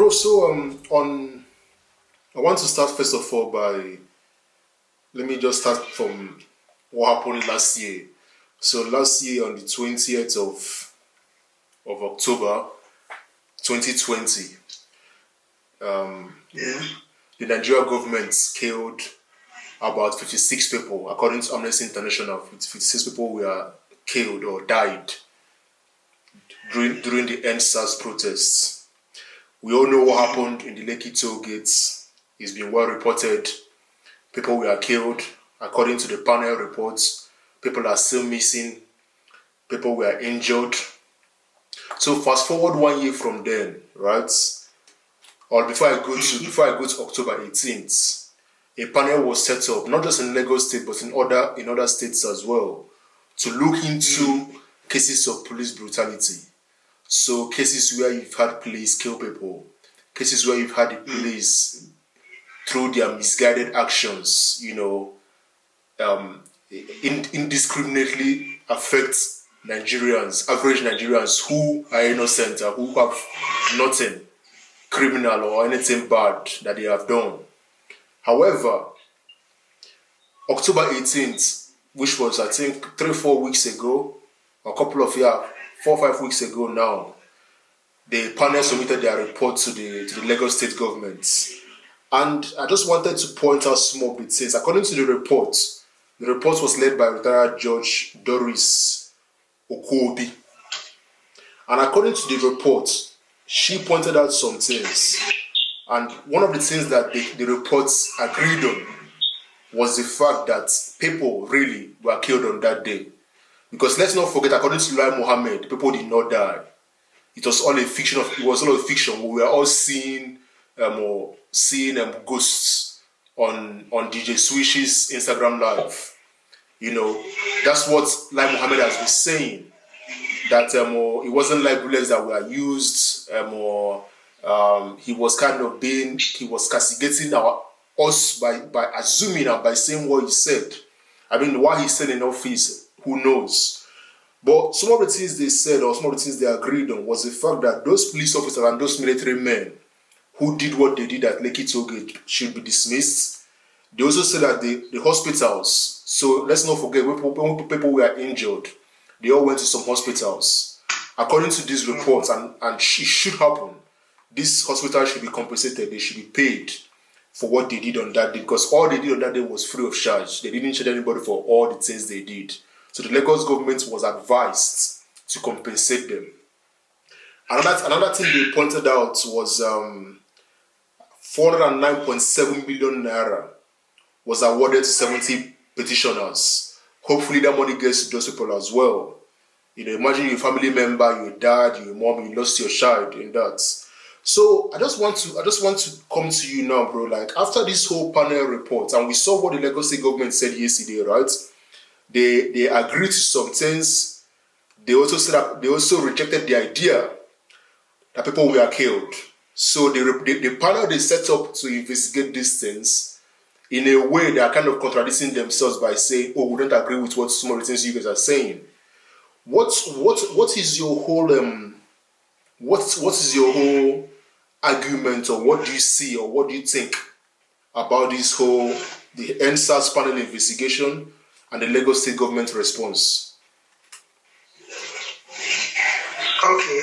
Bro, so I want to start first of all by let me just start from what happened last year. So last year on the 20th of October 2020, the Nigerian government killed about 56 people. According to Amnesty International, 56 people were killed or died during the SARS protests. We all know what happened in the Lekki toll gates. It's been well reported. People were killed. According to the panel reports, people are still missing. People were injured. So fast forward 1 year from then, right? Or before I go to October 18th, a panel was set up, not just in Lagos State, but in other states as well, to look into cases of police brutality. So cases where you've had police kill people, cases where you've had the police through their misguided actions, indiscriminately affect Nigerians, average Nigerians who are innocent or who have nothing criminal or anything bad that they have done. However, October 18th, which was I think 3-4 weeks ago, a couple of 4 or 5 weeks ago now, the panel submitted their report to the Lagos State government. And I just wanted to point out small bits. According to the report was led by retired Judge Doris Okuobi. And according to the report, she pointed out some things. And one of the things that the reports agreed on was the fact that people really were killed on that day. Because let's not forget, according to Lai Mohammed, people did not die. It was all a fiction. We were all seeing ghosts on DJ Swish's Instagram live. That's what Lai Mohammed has been saying. That it wasn't like bullets that were used. He was castigating us by assuming and by saying what he said. I mean, why he said in office, who knows? But some of the things they said or some of the things they agreed on was the fact that those police officers and those military men who did what they did at Lekki Tollgate should be dismissed. They also said that the hospitals, so let's not forget, when people were injured, they all went to some hospitals. According to this report, and it should happen, this hospital should be compensated, they should be paid for what they did on that day, because all they did on that day was free of charge. They didn't charge anybody for all the things they did. So the Lagos government was advised to compensate them. Another thing they pointed out was 409.7 million naira was awarded to 70 petitioners. Hopefully that money gets to those people as well. Imagine your family member, your dad, your mom, you lost your child in that. So I just want to come to you now, bro. Like after this whole panel report, and we saw what the Lagos State government said yesterday, right? They agreed to some things. They also rejected the idea that people were killed. So the panel they set up to investigate these things, in a way they are kind of contradicting themselves by saying, "Oh, we don't agree with what some of the things you guys are saying." What is your whole what is your whole argument, or what do you see, or what do you think about this whole the NSAS panel investigation and the Lagos State government response? Okay,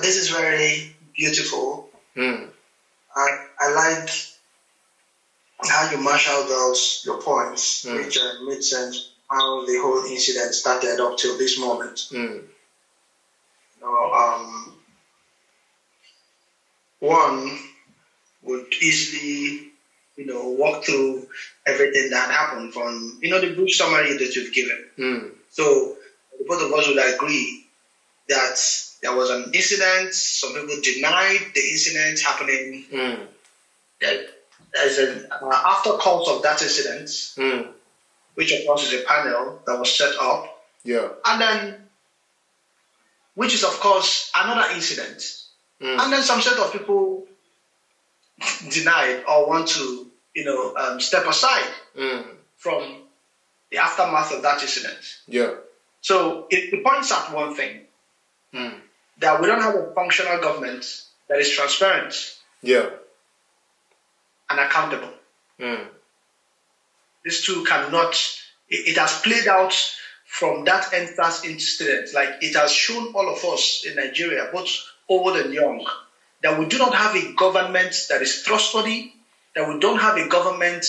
this is very beautiful. I like how you marshaled out your points, which made sense how the whole incident started up till this moment. One would easily, walk through everything that happened from, the brief summary that you've given. So both of us would agree that there was an incident. Some people denied the incident happening. That there's an after cause of that incident, which of course is a panel that was set up. Yeah. And then, which is of course another incident. And then some set of people denied or want to, step aside from the aftermath of that incident. Yeah. So it points out one thing, that we don't have a functional government that is transparent Yeah. and accountable. Mm. These two cannot, it has played out from that SARS incident. Like, it has shown all of us in Nigeria, both old and young, that we do not have a government that is trustworthy, that we don't have a government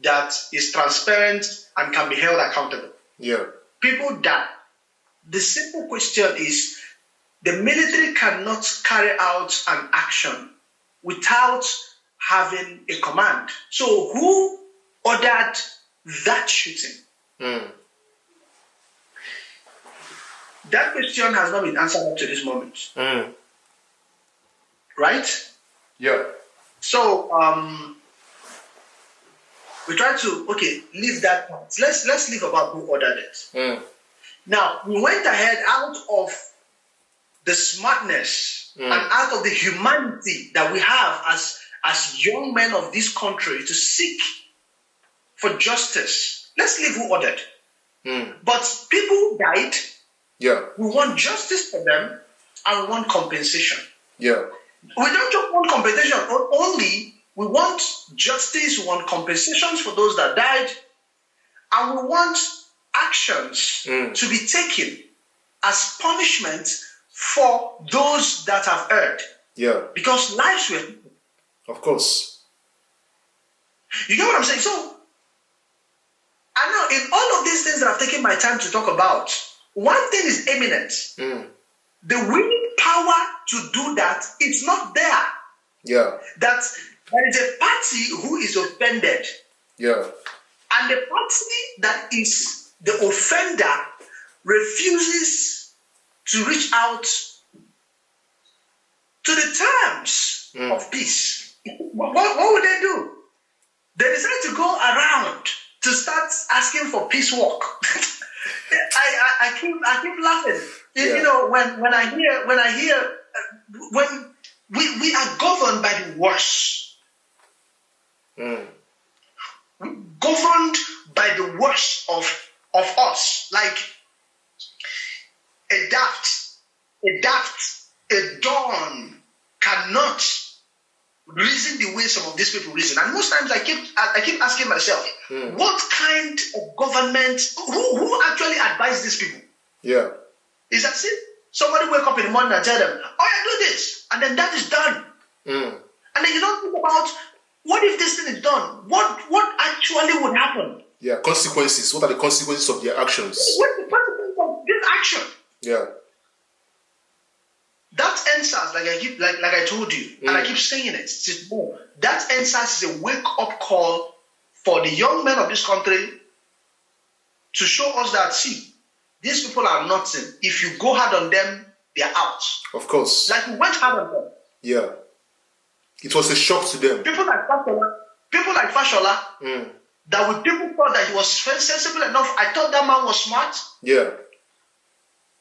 that is transparent and can be held accountable. Yeah. People die. The simple question is, the military cannot carry out an action without having a command. So who ordered that shooting? Mm. That question has not been answered up to this moment. Mm. Right? Yeah. So we try to leave that part. Let's leave about who ordered it. Mm. Now, we went ahead out of the smartness and out of the humanity that we have as young men of this country to seek for justice. Let's leave who ordered. But people died. Yeah. We want justice for them and we want compensation. Yeah. We don't just want compensation only. We want justice, we want compensations for those that died, and we want actions to be taken as punishment for those that have erred. Yeah. Because lives were... Of course. You get what I'm saying? So, I know in all of these things that I've taken my time to talk about, one thing is eminent. The willing power to do that, it's not there. Yeah. That there is a party who is offended. Yeah. And the party that is the offender refuses to reach out to the terms of peace. What would they do? They decide to go around to start asking for peace walk. I keep laughing. Yeah. You know, when I hear when we are governed by the worst. Governed by the worst of us. Like a dawn cannot reason the way some of these people reason. And most times I keep asking myself, what kind of government, who actually advised these people? Yeah. Is that it? Somebody wake up in the morning and tell them, oh yeah, do this, and then that is done. And then you don't think about, what if this thing is done? What actually would happen? Yeah, consequences. What are the consequences of their actions? What's the consequence of this action? Yeah. That NSAS, like I told you, and I keep saying it, that NSAS is a wake-up call for the young men of this country to show us that, see, these people are nothing. If you go hard on them, they are out. Of course. Like we went hard on them. Yeah. It was a shock to them. People like Fashola, that when people thought that he was sensible enough, I thought that man was smart. Yeah.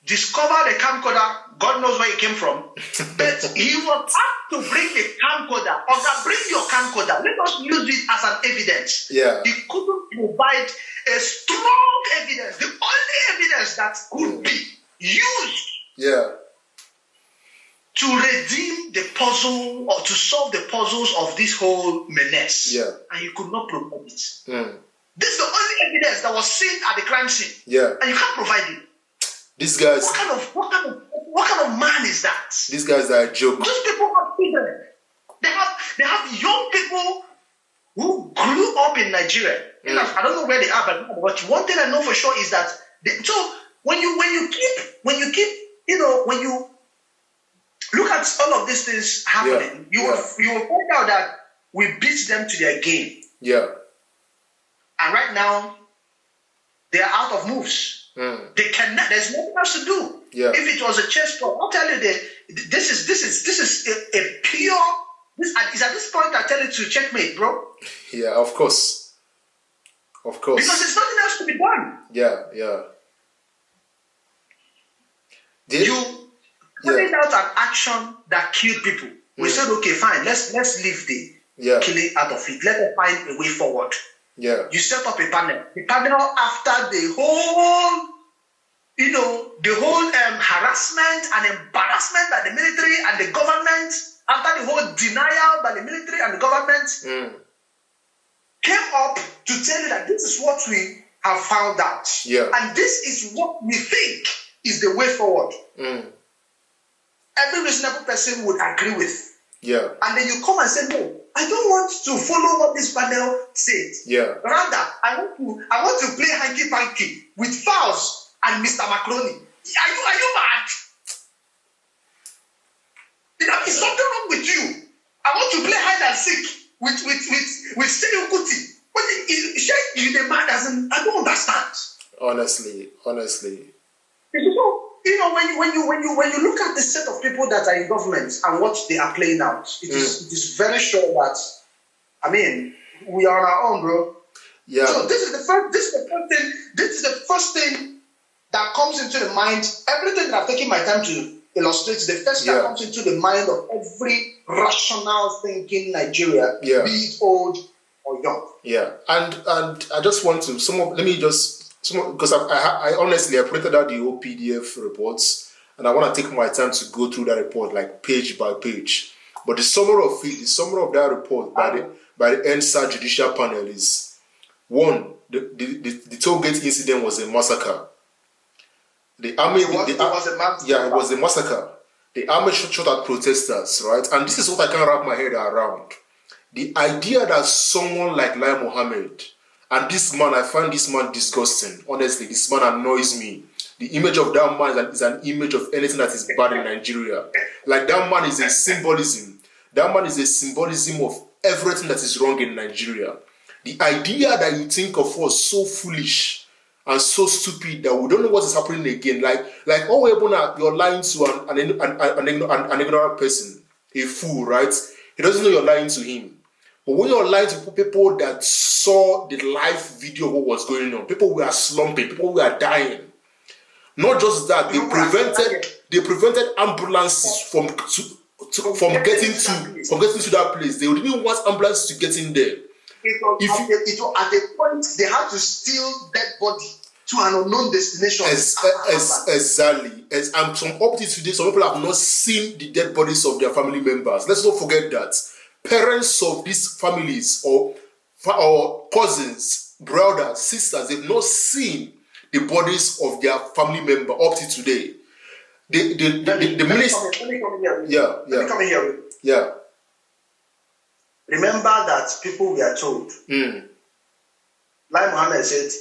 Discovered a camcorder, God knows where he came from. But he was asked to bring a camcorder. Or bring your camcorder. Let us use it as an evidence. Yeah. He couldn't provide a strong evidence, the only evidence that could be used. Yeah. To redeem the puzzle or to solve the puzzles of this whole menace. Yeah. And you could not provide it. This is the only evidence that was seen at the crime scene. Yeah. And you can't provide it. These guys. What kind of man is that? These guys are a joke. Those people have children. They have young people who grew up in Nigeria. I don't know where they are, but one thing I know for sure is that when you look at all of these things happening, you will find out that we beat them to their game. Yeah. And right now, they are out of moves. They cannot. There's nothing else to do. Yeah. If it was a chess club, I'll tell you this is a pure. Is at this point I tell you to checkmate, bro. Yeah, of course. Of course. Because there's nothing else to be done. Yeah. You carried out an action that killed people. We said, okay, fine. Let's leave the killing out of it. Let us find a way forward. Yeah. You set up a panel. The panel, after the whole harassment and embarrassment by the military and the government, after the whole denial by the military and the government, came up to tell you that this is what we have found out. Yeah. And this is what we think is the way forward. Every reasonable person would agree with. Yeah. And then you come and say, no, I don't want to follow what this panel said. Yeah. Rather, I want to play hanky-panky with Faust and Mr. Macaroni. Are you mad? Is something wrong with you? I want to play hide and seek with Stadium Kuti. But you the man doesn't. I don't understand. Honestly. When you look at the set of people that are in government and what they are playing out, it is very sure that, I mean, we are on our own, bro. Yeah. So this is the first thing that comes into the mind. Everything that I've taken my time to illustrate, the first thing that comes into the mind of every rational thinking Nigeria, be it old or young. Yeah, and I just want to because I honestly printed out the whole PDF reports, and I want to take my time to go through that report like page by page. But the summary of that report by the NSAR judicial panel is: one, the toll gate incident was a massacre. The army it was a massacre. Yeah, it was a massacre. The army shot at protesters, right? And this is what I can't wrap my head around. The idea that someone like Lai Mohammed, and this man, I find this man disgusting. Honestly, this man annoys me. The image of that man is an image of anything that is bad in Nigeria. Like, that man is a symbolism. That man is a symbolism of everything that is wrong in Nigeria. The idea that you think of us so foolish and so stupid that we don't know what is happening again. Like oh, you're lying to an ignorant person, a fool, right? He doesn't know you're lying to him. But when you're lying to people that saw the live video of what was going on, people were slumping, people were dying. Not just that, they prevented ambulances from getting to that place. They didn't want ambulances to get in there. It was at a point they had to steal dead body to an unknown destination. Exactly. And some up to today, some people have not seen the dead bodies of their family members. Let's not forget that. Parents of these families or cousins, brothers, sisters, they've not seen the bodies of their family member up to today. Let me come here. Yeah. Remember that people were told. Lai Mohammed said,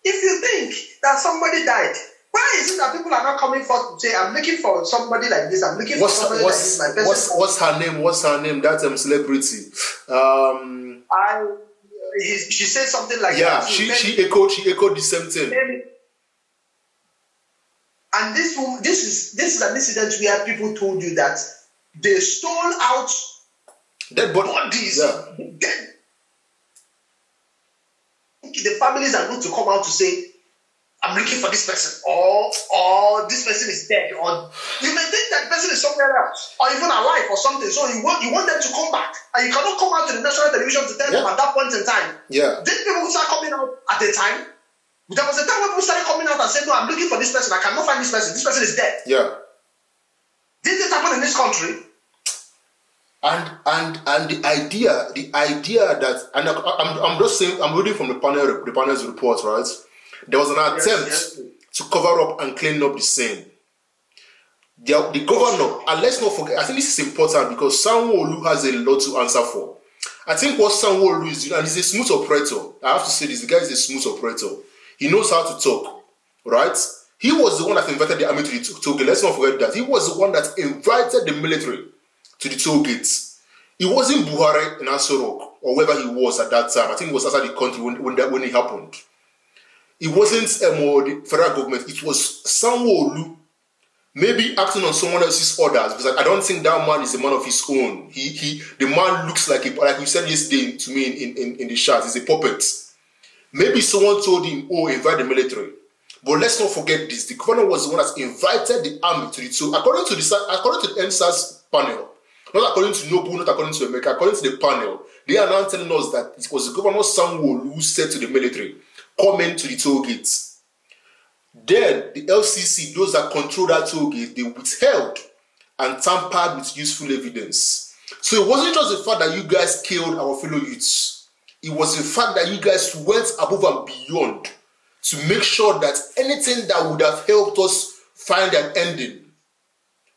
if you think that somebody died, why is it that people are not coming forth to say, I'm looking for somebody like this, I'm looking for somebody like this, my best What's her name? That celebrity. She said something like that. Yeah, she echoed the same thing. And this is an incident where people told you that they stole out dead bodies. Yeah. The families are going to come out to say, I'm looking for this person, or this person is dead, or you may think that person is somewhere else, or even alive or something. So you want them to come back, and you cannot come out to the national television to tell them at that point in time. Yeah. Did people start coming out at the time? There was a time when people started coming out and saying, no, I'm looking for this person, I cannot find this person is dead. Yeah. Did this happen in this country? And the idea that, and I'm just saying, I'm reading from the panel's report, right? There was an attempt to cover up and clean up the scene. The governor, and let's not forget, I think this is important because Sanwo-Olu has a lot to answer for. I think what Sanwo-Olu is doing, and he's a smooth operator. I have to say this, the guy is a smooth operator. He knows how to talk, right? He was the one that invited the army to the toll gate. Let's not forget that. He was the one that invited the military to the toll gates. It wasn't Buhari in Asorok or wherever he was at that time. I think he was outside the country when it happened. It wasn't the federal government. It was Sanwo-Olu, maybe acting on someone else's orders, because I don't think that man is a man of his own. The man looks like you said yesterday to me in the chat, he's a puppet. Maybe someone told him, invite the military. But let's not forget this. The governor was the one that invited the army to the toll. According to the NSAS panel, not according to Nobu, not according to America, according to the panel, they are now telling us that it was the governor Sanwo-Olu who said to the military, come into the toll gates. Then the LCC, those that control that toll gate, they withheld and tampered with useful evidence. So it wasn't just the fact that you guys killed our fellow youths. It was the fact that you guys went above and beyond to make sure that anything that would have helped us find an ending.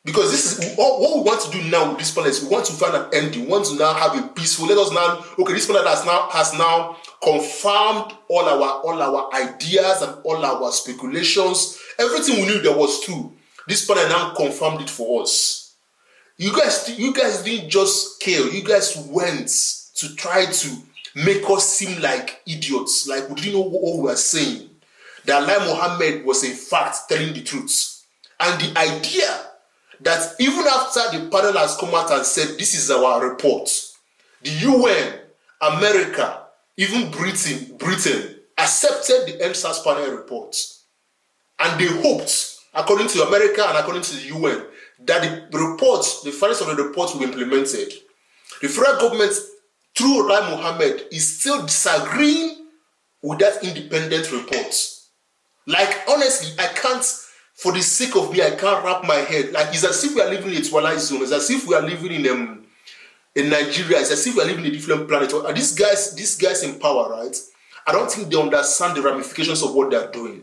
Because this is what we want to do now with this planet. We want to find an ending. We want to now have a peaceful. Let us now, okay, this planet has now confirmed all our ideas and all our speculations. Everything we knew that was true. This planet now confirmed it for us. You guys didn't just kill. You guys went to try to make us seem like idiots, like we didn't know what we were saying. That Lai Mohammed was in fact telling the truth. And the idea that even after the panel has come out and said, this is our report, the UN, America, even Britain accepted the SARS panel report. And they hoped, according to America and according to the UN, that the report, the findings of the report will be implemented. The federal government, through Lai Mohammed, is still disagreeing with that independent report. Like, honestly, I can't, for the sake of me, I can't wrap my head. Like, it's as if we are living in a twilight zone. It's as if we are living in Nigeria. It's as if we are living in a different planet. And these guys in power, right? I don't think they understand the ramifications of what they are doing.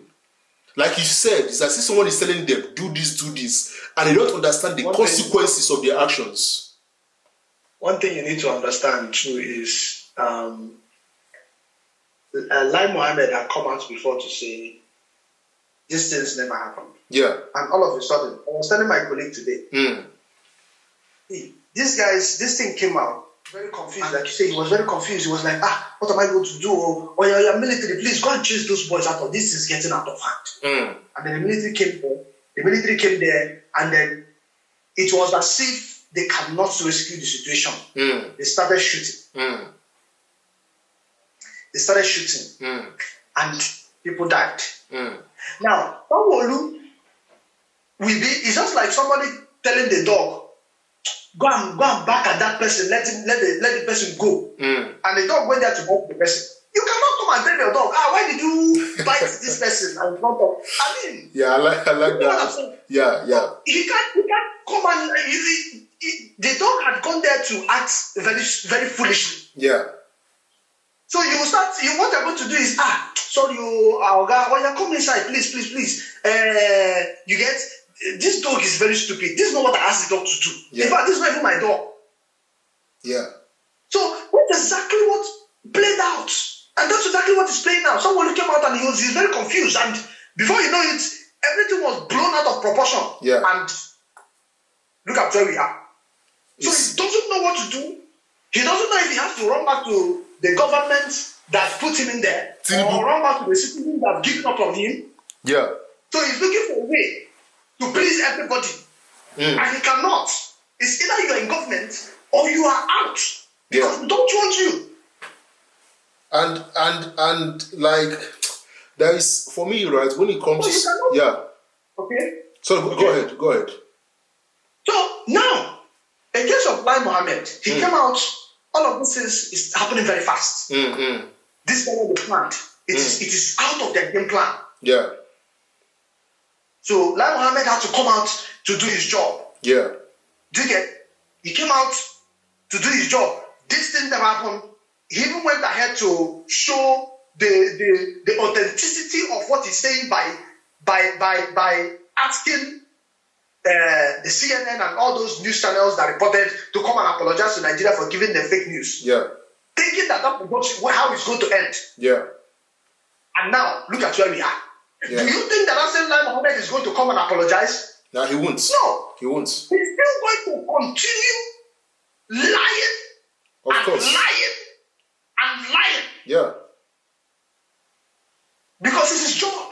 Like you said, it's as if someone is telling them, do this, and they don't understand the consequences of their actions. One thing you need to understand too is Lai Mohammed had come out before to say these things never happened. Yeah. And all of a sudden, I was telling my colleague today, this thing came out very confused. Like you say, he was very confused. He was like, what am I going to do? Or you're military, please go and chase those boys out of this. Is getting out of hand. And then the military came there, and then it was as if they cannot rescue the situation. They started shooting. And people died. Now, Sanwo-Olu it's just like somebody telling the dog, go and back at that person, let the person go. And the dog went there to walk the person. You cannot come and tell your dog, why did you bite this person? In front of, yeah, I like that. Yeah. He can't come and the dog had gone there to act very, very foolishly. Yeah. So what you're going to do is, sorry, Oga, come inside, please. You get, this dog is very stupid. This is not what I asked the dog to do. Yeah. In fact, this is not even my dog. Yeah. So that's exactly what played out. And that's exactly what is playing out. Someone came out and he's very confused. And before you know it, everything was blown out of proportion. Yeah. And look at where we are. So he doesn't know what to do. He doesn't know if he has to run back to the government that put him in there, or run back to the citizens that have given up on him. Yeah. So he's looking for a way to please everybody. And he cannot. It's either you are in government or you are out. Because we don't want you. And like, there is, for me, right, when it comes to... Okay. So go ahead. So now, in case of Lai Mohammed, he came out, all of this is happening very fast. This is what they planned. It is out of their game plan. Yeah. So Lai Mohammed had to come out to do his job. Yeah. Do you get? He came out to do his job. This thing that happened, he even went ahead to show the authenticity of what he's saying by asking the CNN and all those news channels that reported to come and apologize to Nigeria for giving them fake news. Yeah. Thinking that was how it's going to end. Yeah. And now, look at where we are. Yeah. Do you think that same Lai Mohammed is going to come and apologize? No, he won't. No. He won't. He's still going to continue lying. Of course. Lying. Yeah. Because it's his job.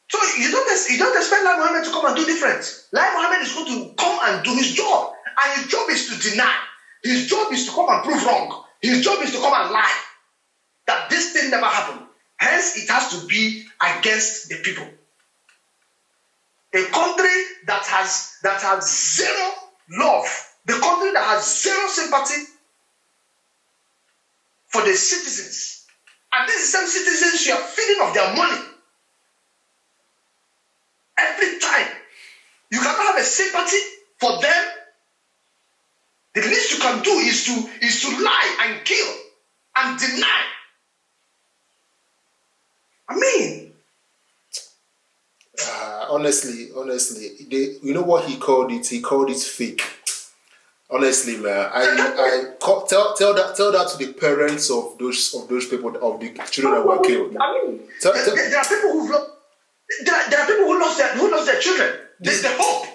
So you don't expect Lai Mohammed to come and do different. Lai Mohammed is going to come and do his job. And his job is to deny. His job is to come and prove wrong. His job is to come and lie. That this thing never happened. Hence, it has to be against the people. A country that has zero love, the country that has zero sympathy for the citizens. And these same citizens you are feeding of their money. Every time sympathy for them, the least you can do is to lie and kill and deny. I mean, honestly, you know what he called it? He called it fake. Honestly, man, tell that to the parents of those people, of the children that were killed. I mean, there are people who lost their children. This is the hope.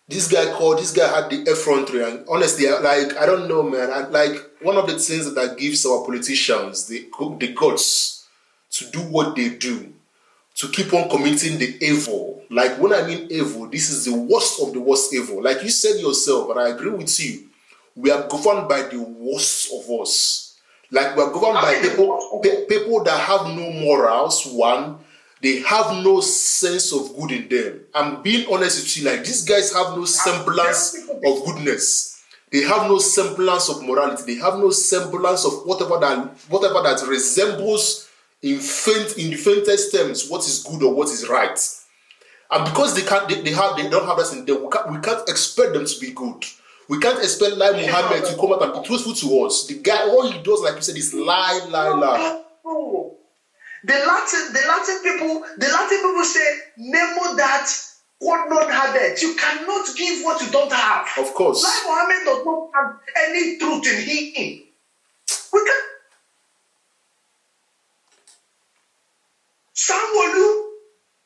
This guy had the effrontery, and honestly, like, I don't know, man. Like, one of the things that gives our politicians the guts to do what they do, to keep on committing the evil. Like, when I mean evil, this is the worst of the worst evil. Like you said yourself, and I agree with you, we are governed by the worst of us. Like, we are governed by people that have no morals, one. They have no sense of good in them. I'm being honest with you, like, these guys have no semblance of goodness. They have no semblance of morality. They have no semblance of whatever that resembles in the faintest terms what is good or what is right. And because they don't have that in them, we can't expect them to be good. We can't expect like Muhammad to come out and be truthful to us. The guy, all he does, like you said, is lie. The Latin people say, Nemo that what not have it. You cannot give what you don't have. Of course. Like Muhammad does not have any truth in him. We can. Someone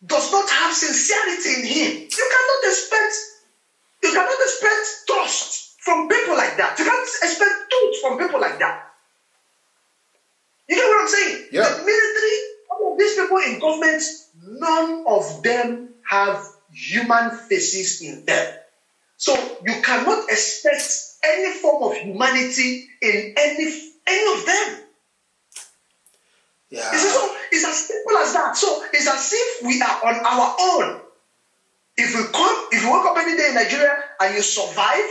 does not have sincerity in him. You cannot expect trust from people like that. You can't expect truth from people like that. You get what I'm saying? Yeah. The military, all of these people in government, none of them have human faces in them. So you cannot expect any form of humanity in any of them. Yeah. It's as simple as that. So it's as if we are on our own. If you wake up any day in Nigeria and you survive,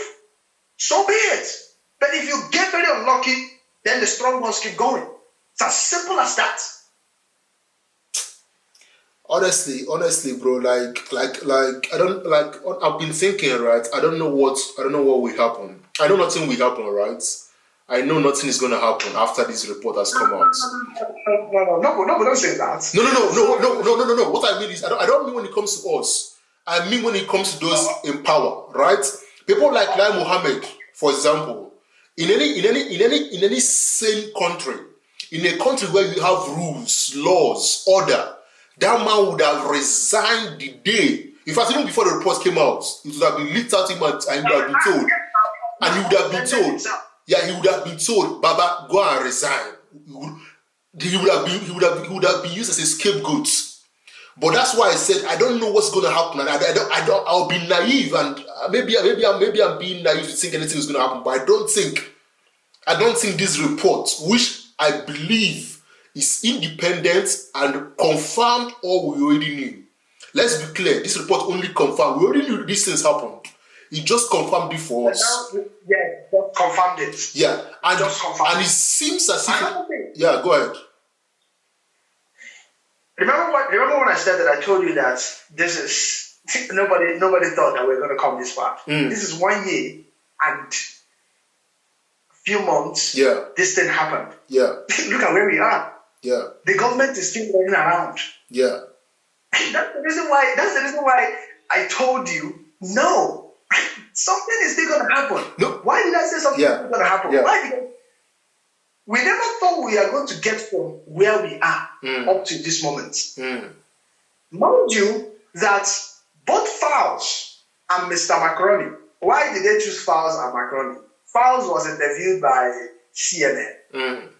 so be it. But if you get very unlucky, then the strong ones keep going. It's as simple as that. Honestly, bro, like I don't like. I've been thinking, right? I don't know what will happen. I know nothing will happen, right? I know nothing is going to happen after this report has come out. No, don't say that. No. What I mean is, I don't mean when it comes to us. I mean when it comes to those in power, right? People like Muhammad, for example, in any sane country, in a country where you have rules, laws, order, that man would have resigned the day. In fact, even before the report came out, it would have been leaked out him and he would have been told. And he would have been told. Yeah, he would have been told, Baba, go and resign. He would have been used as a scapegoat. But that's why I said I don't know what's going to happen, and I'll be naive, and maybe I'm being naive to think anything is going to happen. But I don't think this report, which I believe is independent and confirmed all we already knew. Let's be clear, this report only confirmed. We already knew these things happened. It just confirmed it for us. Yeah, just confirmed it. Yeah, and just confirmed and it seems as if. Yeah, go ahead. Remember when I said that I told you that this is nobody thought that we were going to come this far. This is 1 year and a few months. Yeah, this thing happened. Yeah, look at where we are. Yeah, the government is still running around. Yeah, that's the reason why I told you no. Something is still going to happen. No. Why did I say something is going to happen? Yeah. Why? Because we never thought we are going to get from where we are up to this moment. Mind you, that both Fowles and Mr. Macaroni, why did they choose Fowles and Macaroni? Fowles was interviewed by CNN,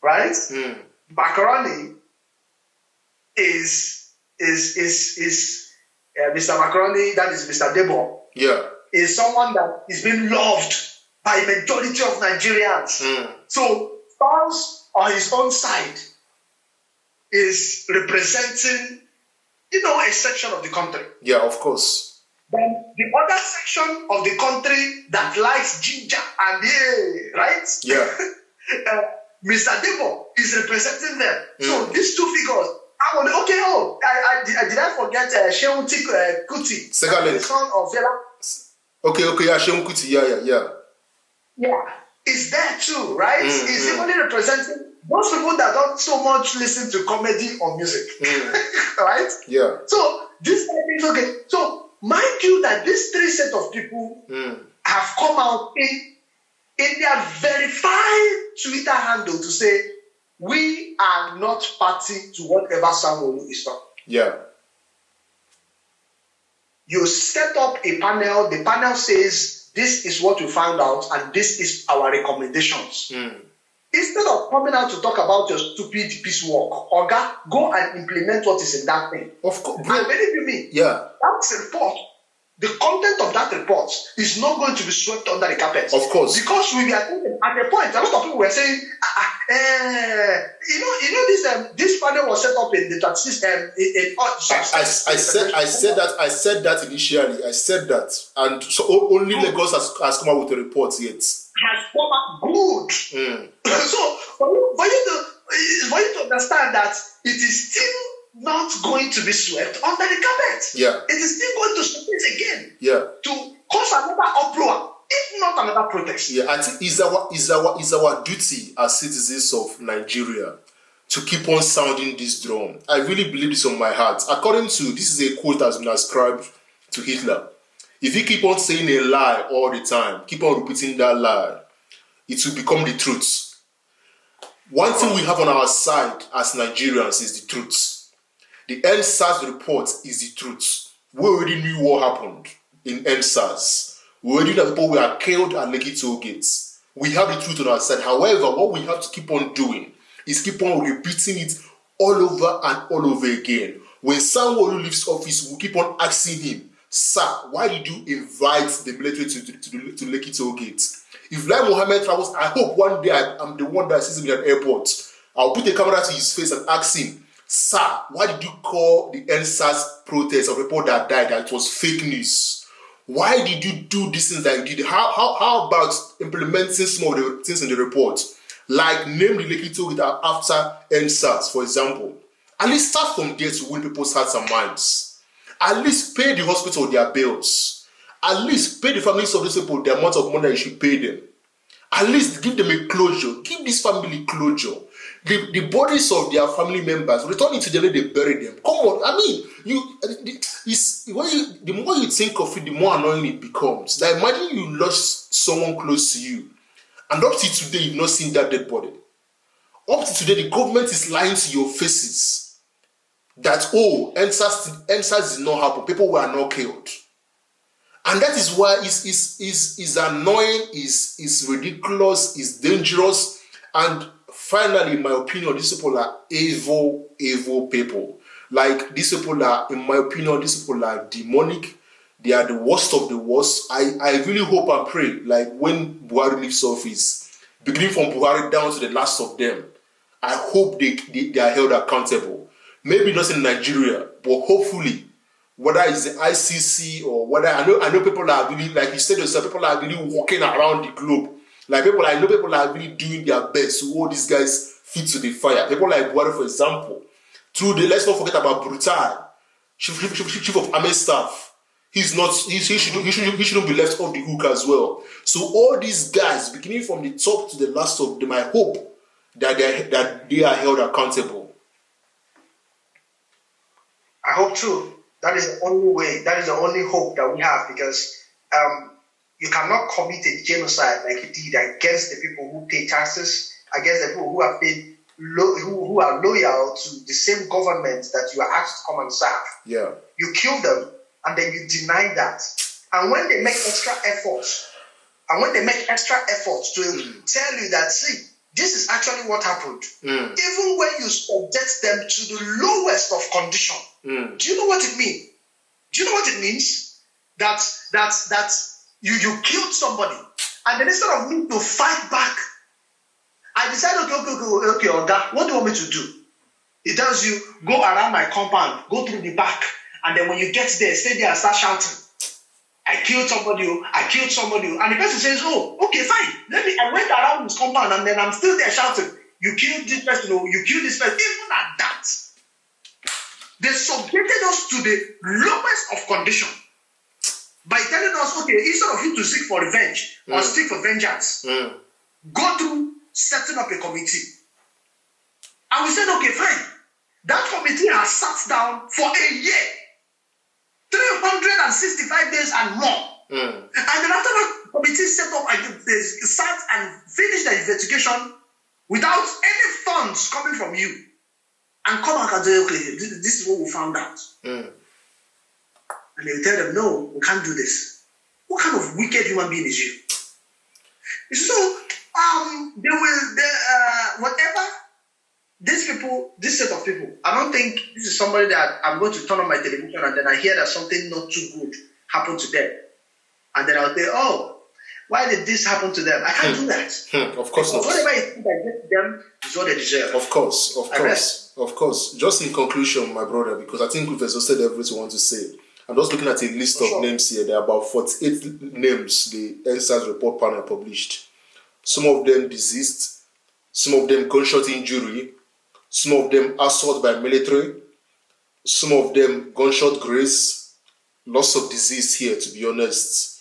right? Macaroni is Mr. Macaroni, that is Mr. Debo. Yeah. Is someone that is being loved by a majority of Nigerians. So Fowles on his own side is representing, a section of the country. Yeah, of course. Then the other section of the country that likes ginger and right? Yeah. Mr. Debo is representing them. So these two figures, Okay, did I forget Shehu Kuti? Second the son of Fela. Okay, yeah, Shehu Kuti, yeah. Yeah, is there too, right? Is only representing those people that don't so much listen to comedy or music, right? Yeah. So this is okay. So mind you that these three set of people have come out in their verified Twitter handle to say we are not party to whatever Sanwo-Olu is talking. Yeah. You set up a panel. The panel says this is what we found out, and this is our recommendations. Instead of coming out to talk about your stupid piecework, Oga, go and implement what is in that thing. Of course. And believe me, that report, the content of that report is not going to be swept under the carpet. Of course. Because we were thinking, at the point, a lot of people were saying, this panel was set up in the system. I said that initially. I said that, and so only Lagos has come out with a report yet. Has come out good. So for you to understand that it is still not going to be swept under the carpet. Yeah. It is still going to surface again. Yeah. To cause another uproar, if not another protest. Yeah, I think it's our duty as citizens of Nigeria to keep on sounding this drum. I really believe this on my heart. According to, this is a quote that has been ascribed to Hitler. If you keep on saying a lie all the time, keep on repeating that lie, it will become the truth. One thing we have on our side as Nigerians is the truth. The SARS report is the truth. We already knew what happened in SARS. We already knew that people were killed at Lekki toll gates. We have the truth on our side. However, what we have to keep on doing is keep on repeating it all over and all over again. When Sanwo-Olu leaves office, we keep on asking him, sir, why did you invite the military to Lekki toll gates? If Lai Mohammed travels, I hope one day I'm the one that sees him at the airport. I'll put a camera to his face and ask him, sir, why did you call the SARS protest of people that died that it was fake news? Why did you do these things that you did? How about implementing some of the things in the report? Like name the Lekki toll gate after SARS, for example. At least start from there to win people's hearts and minds. At least pay the hospital their bills. At least pay the families of these people the amount of money that you should pay them. At least give them a closure. Give this family closure. The bodies of their family members, return it to them, they bury them. Come on, I mean, the more you think of it, the more annoying it becomes. Like, imagine you lost someone close to you, and up to today, you've not seen that dead body. Up to today, the government is lying to your faces that, SARS did not happen, people were not killed. And that is why it's annoying, it's ridiculous, it's dangerous, and finally, in my opinion, these people are evil people. Like, these people are, in my opinion, these people are demonic. They are the worst of the worst. I really hope and pray, like, when Buhari leaves office, beginning from Buhari down to the last of them, I hope they are held accountable. Maybe not in Nigeria, but hopefully, whether it's the ICC or whether, I know people are really, like you said yourself, people are really walking around the globe. Like, I know people are really doing their best to hold these guys feet to the fire. People like Buhari, for example, let's not forget about brutality, chief of army staff. He shouldn't be left off the hook as well. So all these guys, beginning from the top to the last of them, I hope that they are held accountable. I hope too. That is the only way. That is the only hope that we have, because you cannot commit a genocide like you did against the people who pay taxes, against the people who are paid, who are loyal to the same government that you are asked to come and serve. Yeah. You kill them, and then you deny that. And when they make extra efforts, to tell you that, see, this is actually what happened, even when you subject them to the lowest of condition, do you know what it means? Do you know what it means? That you killed somebody, and then instead of me to fight back, I decided, okay, Oga, what do you want me to do? He tells you, go around my compound, go through the back, and then when you get there, stay there and start shouting, I killed somebody, and the person says, oh, okay, fine, I went around his compound, and then I'm still there shouting, you killed this person, you killed this person. Even at that, They subjected us to the lowest of condition by telling us, okay, instead of you to seek for revenge or seek for vengeance, go through setting up a committee. And we said, okay, fine. That committee has sat down for a year, 365 days and more. And then after the committee set up and they sat and finished the investigation without any funds coming from you, and come back and say, okay, this is what we found out. And they will tell them, no, we can't do this. What kind of wicked human being is you? So, whatever these people, this set of people, I don't think this is somebody that I'm going to turn on my television and then I hear that something not too good happened to them. And then I'll say, oh, why did this happen to them? I can't do that. Of course not. Whatever it is I get to them is what they deserve. Of course. Just in conclusion, my brother, because I think we've exhausted everything we want to say. I'm just looking at a list of names here. There are about 48 names the SARS report panel published. Some of them deceased, some of them gunshot injury, some of them assault by military, some of them gunshot graze, lots of disease here, to be honest.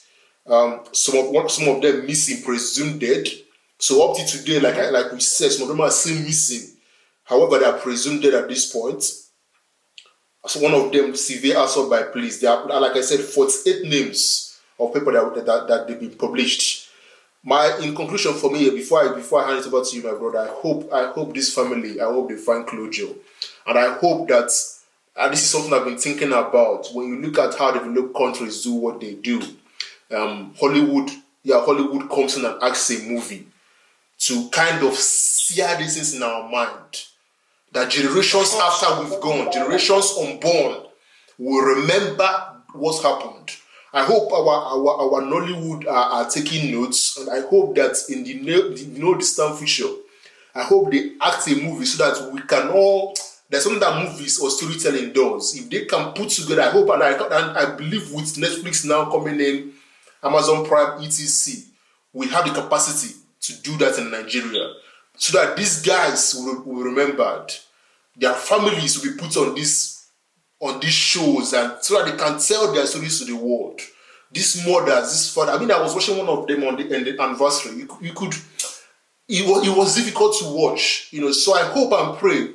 Some of them missing, presumed dead. So up to today, like we said, some of them are still missing. However, they are presumed dead at this point. So one of them severe assault by police. There are, like I said, 48 names of people that they've been published. In conclusion for me, before I hand it over to you, my brother, I hope this family, I hope they find closure, and I hope that, and this is something I've been thinking about. When you look at how developed countries do what they do, Hollywood comes in and acts a movie to kind of sear these things in our mind. That generations after we've gone, generations unborn, will remember what's happened. I hope our Nollywood are taking notes, and I hope that in the no distant future, I hope they act a movie so that we can all. There's something that movies or storytelling does. If they can put together, I hope and I believe with Netflix now coming in, Amazon Prime, etc., we have the capacity to do that in Nigeria, so that these guys will be remembered. Their families will be put on these shows, and so that they can tell their stories to the world. These mothers, this father. I mean, I was watching one of them on the anniversary. It was difficult to watch, So I hope and pray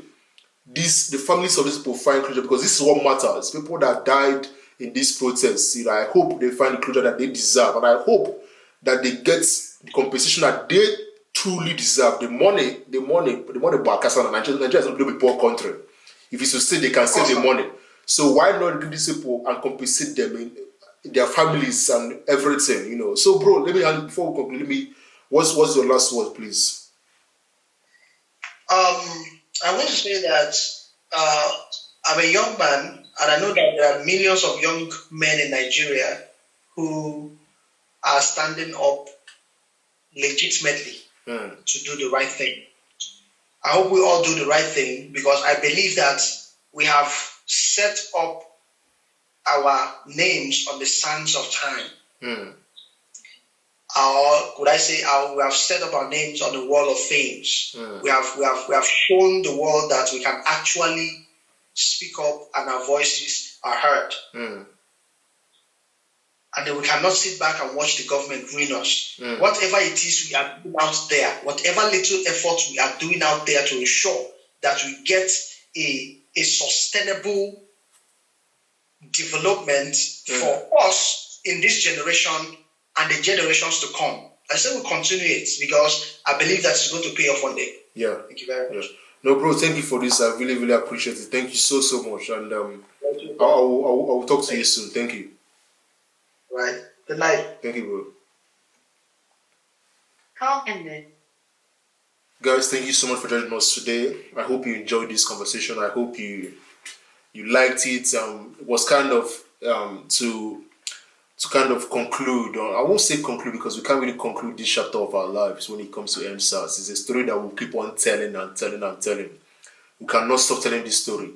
the families of these people find closure, because this is what matters. People that died in these protests, I hope they find the closure that they deserve, and I hope that they get the compensation that they truly deserve. The money back. Nigeria is not a poor country. If it's to say they can save the money, so why not give these people and compensate them in their families and everything, So, bro, before we conclude, what's your last word, please? I want to say that I'm a young man, and I know that there are millions of young men in Nigeria who are standing up legitimately to do the right thing. I hope we all do the right thing, because I believe that we have set up our names on the sands of time. Or could I say we have set up our names on the wall of fame. We have shown the world that we can actually speak up and our voices are heard. And then we cannot sit back and watch the government ruin us. Whatever it is we are doing out there, whatever little effort we are doing out there to ensure that we get a sustainable development for us in this generation and the generations to come. I say we'll continue it, because I believe that it's going to pay off one day. Yeah. Thank you very much. No, bro, thank you for this. I really, really appreciate it. Thank you so, so much. And I will talk to you soon. Thank you. Right. Good night. Thank you, bro. Call ended. Guys, thank you so much for joining us today. I hope you enjoyed this conversation. I hope you liked it. It was kind of to kind of conclude. I won't say conclude, because we can't really conclude this chapter of our lives when it comes to SARS. It's a story that we'll keep on telling and telling and telling. We cannot stop telling this story.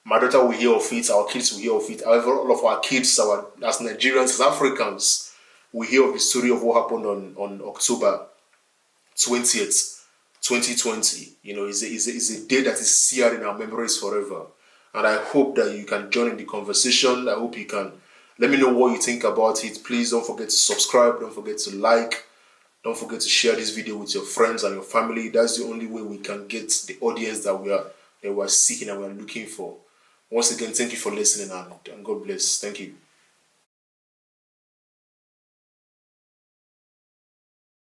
My daughter will hear of it, our kids will hear of it. However, all of our kids, as Nigerians, as Africans, we hear of the story of what happened on October 20th, 2020. It's a day that is seared in our memories forever. and I hope that you can join in the conversation. I hope you can let me know what you think about it. Please don't forget to subscribe, don't forget to like, don't forget to share this video with your friends and your family. That's the only way we can get the audience that we are seeking and we are looking for. Once again, thank you for listening, and God bless. Thank you.